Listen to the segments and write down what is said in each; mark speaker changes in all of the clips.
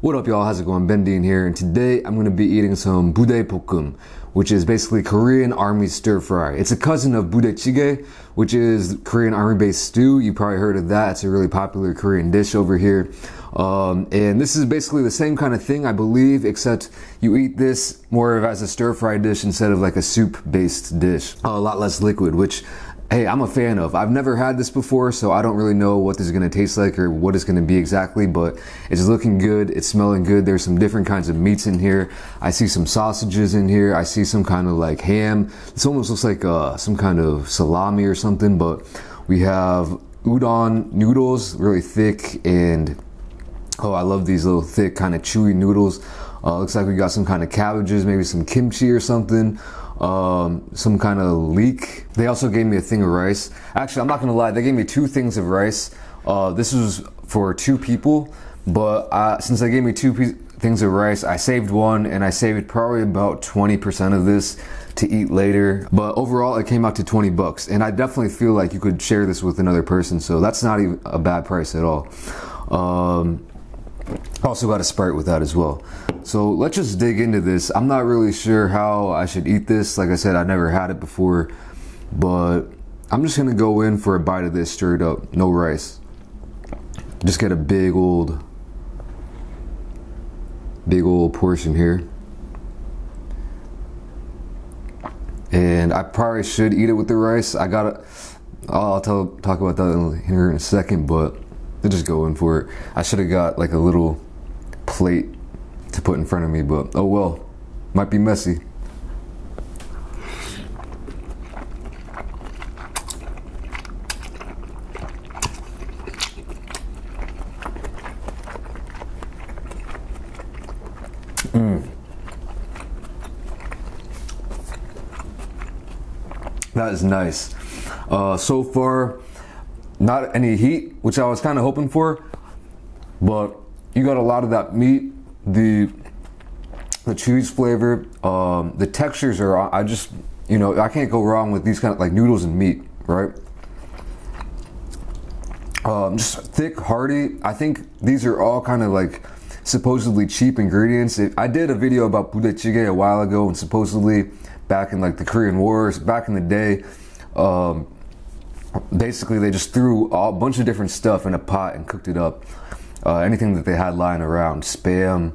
Speaker 1: What up, y'all? How's it going? BenDeen here, and today I'm going to be eating some Budae Bokkeum, which is basically Korean Army stir fry. It's a cousin of Budae Jjigae, which is Korean Army-based stew. You probably heard of that. It's a really popular Korean dish over here. And this is basically the same kind of thing, I believe, except you eat this more of as a stir fry dish instead of like a soup-based dish. A lot less liquid, which, hey, I'm a fan of. I've never had this before, so I don't really know what this is gonna taste like or what it's gonna be exactly, but it's looking good, it's smelling good. There's some different kinds of meats in here. I see some sausages in here. I see some kind of like ham. This almost looks like some kind of salami or something, but we have udon noodles, really thick, and oh, I love these little thick kind of chewy noodles. Looks like we got some kind of cabbages, maybe some kimchi or something. Some kind of leek. They also gave me a thing of rice. Actually, I'm not gonna lie, they gave me 2 things of rice. This was for 2 people, but since they gave me 2 things of rice, I saved one, and I saved probably about 20% of this to eat later. But overall, it came out to 20 bucks, and I definitely feel like you could share this with another person, so that's not even a bad price at all. Also got a Sprite with that as well. So let's just dig into this. I'm not really sure how I should eat this. Like I said, I never had it before, but I'm just gonna go in for a bite of this straight up, no rice. Just get a big old portion here. And I probably should eat it with the rice. I'll talk about that here in a second, but I'll just go in for it. I should have got like a little plate to put in front of me, but oh well, might be messy. That is nice. So far, not any heat, which I was kind of hoping for, but you got a lot of that meat, the cheese flavor, the textures are, I can't go wrong with these kind of like noodles and meat, right? Just thick, hearty. I think these are all kind of like supposedly cheap ingredients. I did a video about Budae Jjigae a while ago, and supposedly back in like the Korean Wars, back in the day, basically they just threw a bunch of different stuff in a pot and cooked it up. Anything that they had lying around, Spam,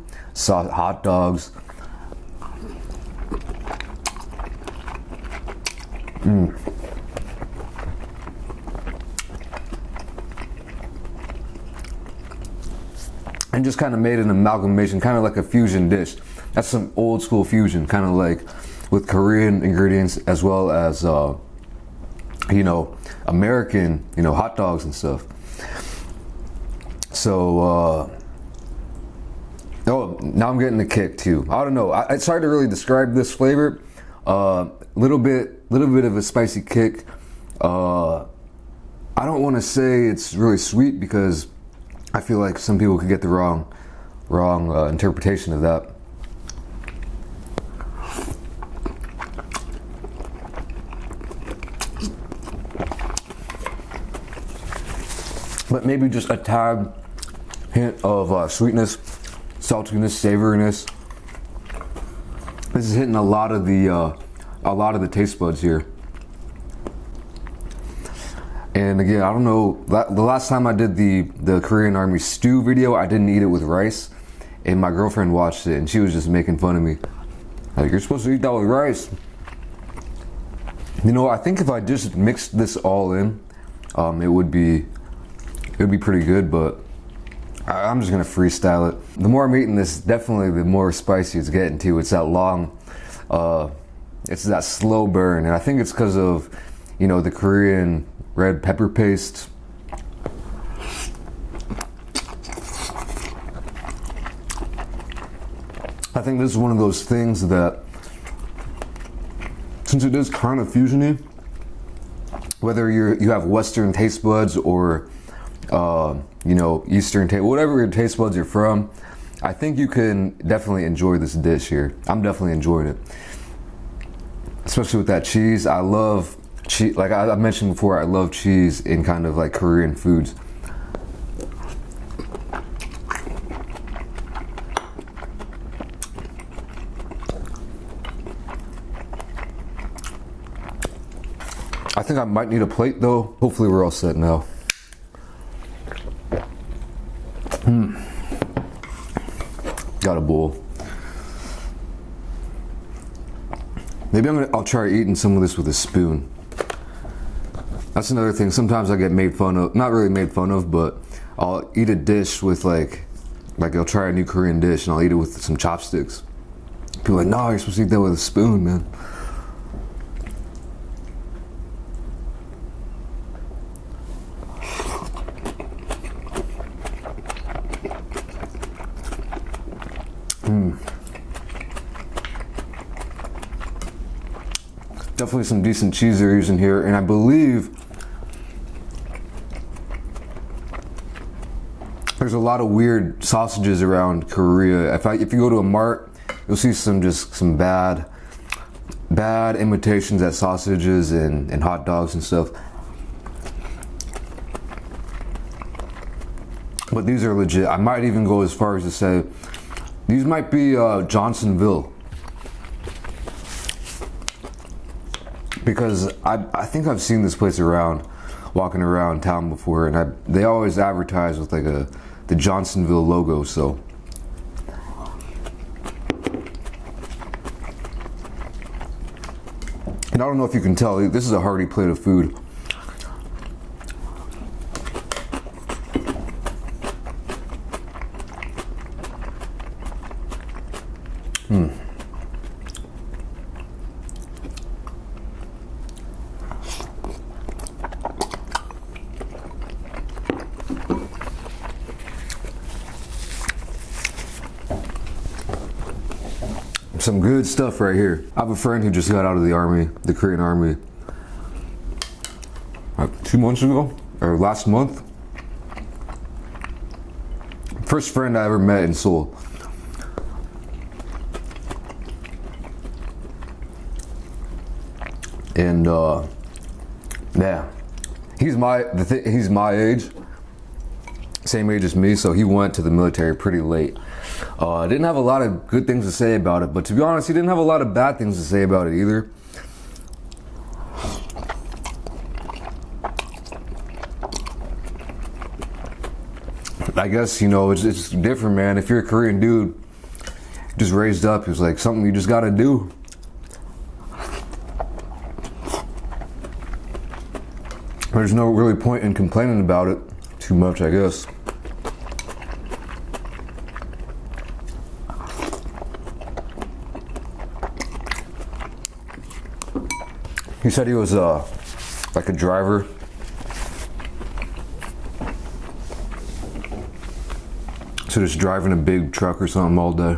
Speaker 1: hot dogs. And just kind of made an amalgamation, kind of like a fusion dish. That's some old school fusion, kind of like with Korean ingredients as well as American, hot dogs and stuff. So, now I'm getting a kick too. I don't know. It's hard to really describe this flavor. Little bit of a spicy kick. I don't want to say it's really sweet because I feel like some people could get the wrong interpretation of that. But maybe just a tad hint of sweetness, saltiness, savoriness. This is hitting a lot of the taste buds here. And again, I don't know. The last time I did the Korean Army stew video, I didn't eat it with rice, and my girlfriend watched it, and she was just making fun of me. Like, you're supposed to eat that with rice. I think if I just mixed this all in, it would be pretty good, but I'm just gonna freestyle it. The more I'm eating this, definitely the more spicy it's getting too. It's that long, it's that slow burn, and I think it's because of, the Korean red pepper paste. I think this is one of those things that, since it is kind of fusiony, whether you have Western taste buds or Eastern taste, whatever your taste buds are from, I think you can definitely enjoy this dish here. I'm definitely enjoying it, especially with that cheese. I love cheese. Like I mentioned before, I love cheese in kind of like Korean foods. I think I might need a plate though. Hopefully we're all set now. Got a bowl. Maybe I'll try eating some of this with a spoon. That's another thing. Sometimes I get made fun of, not really made fun of, but I'll eat a dish with like I'll try a new Korean dish and I'll eat it with some chopsticks. People are like, no, you're supposed to eat that with a spoon, man. Definitely some decent cheese they're using here, and I believe there's a lot of weird sausages around Korea. If you go to a mart, you'll see some bad imitations at sausages and hot dogs and stuff. But these are legit. I might even go as far as to say these might be Johnsonville. Because I think I've seen this place walking around town before, and they always advertise with like the Johnsonville logo, so. And I don't know if you can tell, this is a hearty plate of food. Some good stuff right here. I have a friend who just got out of the army, the Korean army, like 2 months ago, or last month. First friend I ever met in Seoul. And yeah, he's my age, same age as me, so he went to the military pretty late. Didn't have a lot of good things to say about it, but to be honest, he didn't have a lot of bad things to say about it either. I guess, you know, it's different, man. If you're a Korean dude, just raised up, it's like something you just gotta do. There's no really point in complaining about it too much, I guess. He said he was like a driver. So just driving a big truck or something all day.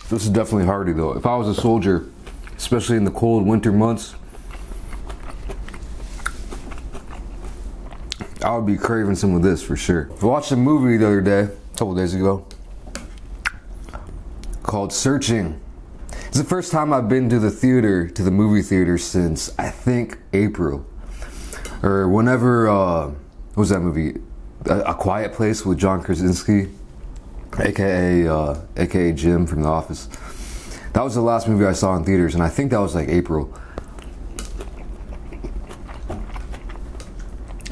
Speaker 1: This is definitely hearty though. If I was a soldier, especially in the cold winter months, I would be craving some of this for sure. I watched a movie the other day, a couple days ago, called Searching. It's the first time I've been to the movie theater since I think April. Or whenever, what was that movie? A Quiet Place with John Krasinski. AKA Jim from The Office. That was the last movie I saw in theaters, and I think that was like April.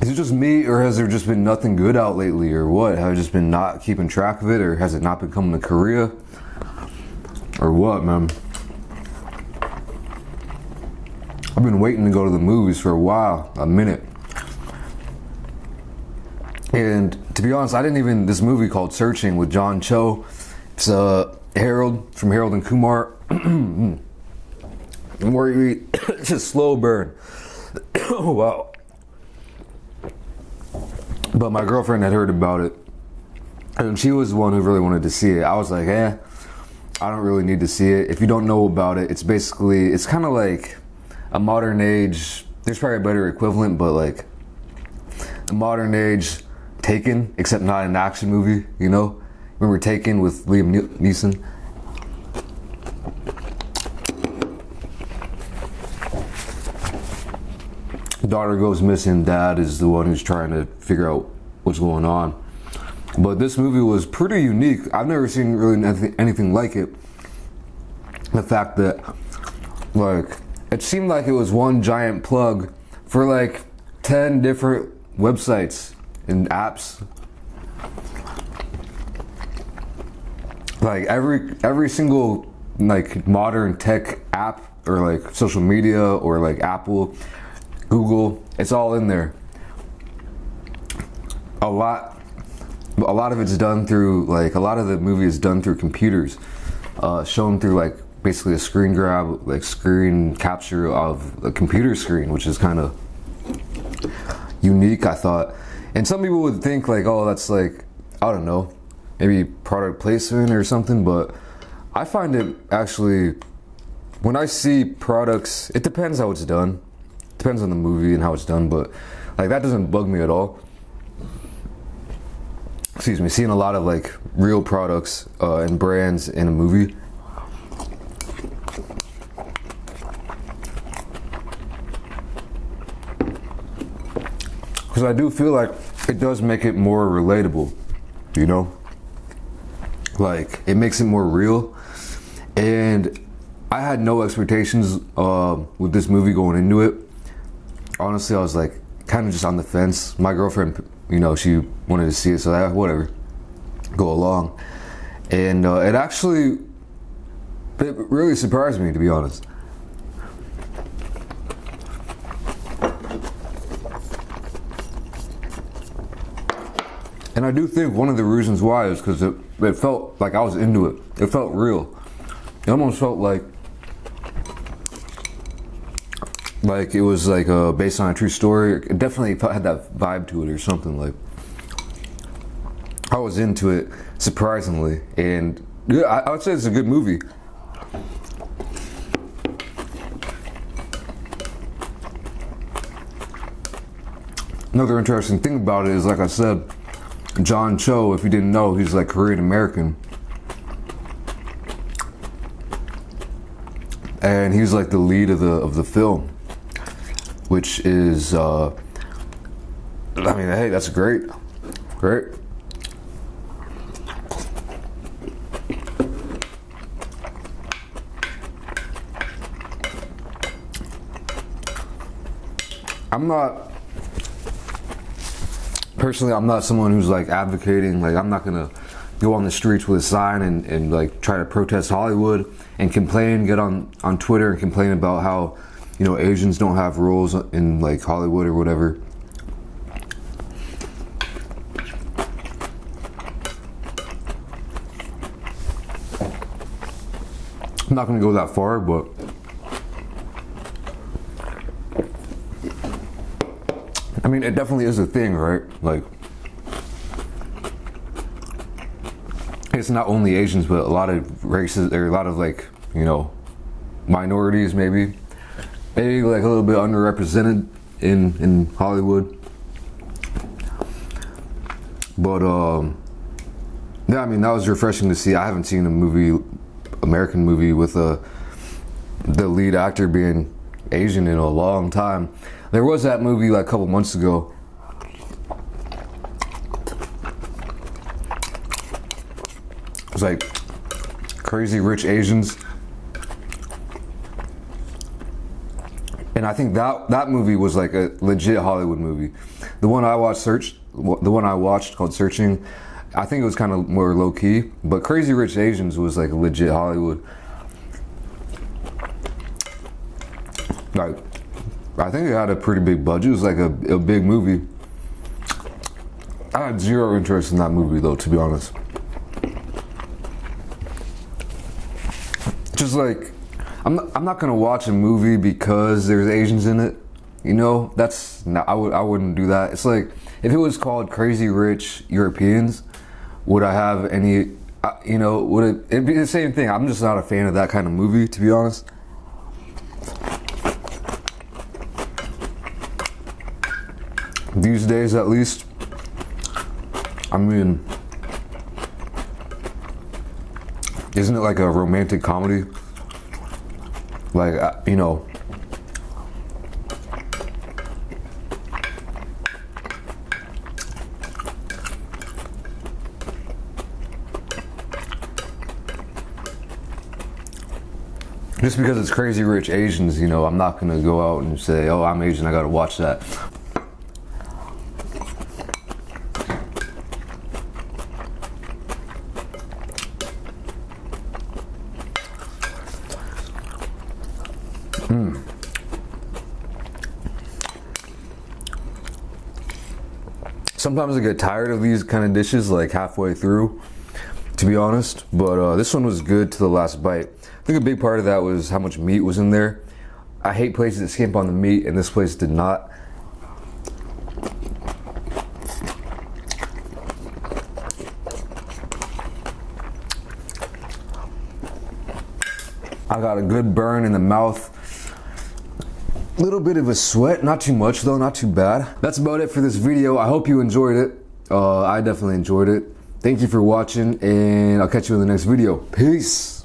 Speaker 1: Is it just me, or has there just been nothing good out lately, or what? Have I just been not keeping track of it, or has it not been coming to Korea? Or what, man? I've been waiting to go to the movies for a while, a minute. And to be honest, this movie called Searching with John Cho, it's Harold from Harold and Kumar. And where you eat, it's a slow burn. Oh, wow. But my girlfriend had heard about it, and she was the one who really wanted to see it. I was like, I don't really need to see it. If you don't know about it, it's kind of like a modern age, there's probably a better equivalent, but like a modern age Taken, except not an action movie, you know? Remember Taken with Liam Neeson? Daughter goes missing, dad is the one who's trying to figure out what's going on. But this movie was pretty unique. I've never seen really anything like it. The fact that, like, it seemed like it was one giant plug for like 10 different websites and apps. Like every single like modern tech app or like social media or like Apple, Google, it's all in there. A lot of it's done through like a lot of the movie is done through computers, shown through like basically a screen grab, like screen capture of a computer screen, which is kind of unique, I thought. And some people would think like, oh, that's like, I don't know, maybe product placement or something, but I find it actually, when I see products, it depends how it's done. Depends on the movie and how it's done, but like that doesn't bug me at all. Excuse me, seeing a lot of like real products and brands in a movie. Because I do feel like it does make it more relatable, you know? Like, it makes it more real. And I had no expectations with this movie going into it. Honestly, I was like, kind of just on the fence. My girlfriend, you know, she wanted to see it, so whatever, go along. And it really surprised me, to be honest. And I do think one of the reasons why is because it felt like I was into it. It felt real. It almost felt like it was like based on a true story. It definitely had that vibe to it or something. Like I was into it, surprisingly. And yeah, I would say it's a good movie. Another interesting thing about it is, like I said, John Cho, if you didn't know, he's like Korean American. And he's like the lead of the film, which is, I mean, hey, that's great. Great. Personally, I'm not someone who's like advocating, like I'm not gonna go on the streets with a sign and like try to protest Hollywood and complain, get on Twitter and complain about how, you know, Asians don't have roles in like Hollywood or whatever. I'm not gonna go that far, but I mean, it definitely is a thing, right? Like, it's not only Asians, but a lot of races, or a lot of like, you know, minorities maybe like a little bit underrepresented in Hollywood. But yeah, I mean, that was refreshing to see. I haven't seen American movie with the lead actor being Asian in a long time. There was that movie like a couple months ago. It was like Crazy Rich Asians. And I think that movie was like a legit Hollywood movie. The one I watched called Searching, I think it was kind of more low key, but Crazy Rich Asians was like a legit Hollywood. Like, I think it had a pretty big budget. It was like a big movie. I had zero interest in that movie though, to be honest. Just like, I'm not gonna watch a movie because there's Asians in it. You know, I wouldn't do that. It's like, If it was called Crazy Rich Europeans, would I have any, you know, it'd be the same thing. I'm just not a fan of that kind of movie, to be honest. These days, at least, I mean, isn't it like a romantic comedy? Like, you know, just because it's Crazy Rich Asians, you know, I'm not gonna go out and say, oh, I'm Asian, I gotta watch that. Sometimes I get tired of these kind of dishes like halfway through, to be honest, but this one was good to the last bite. I think a big part of that was how much meat was in there. I hate places that skimp on the meat, and this place did not. I got a good burn in the mouth. Little bit of a sweat, not too much though, not too bad. That's about it for this video. I hope you enjoyed it. I definitely enjoyed it. Thank you for watching, and I'll catch you in the next video. Peace.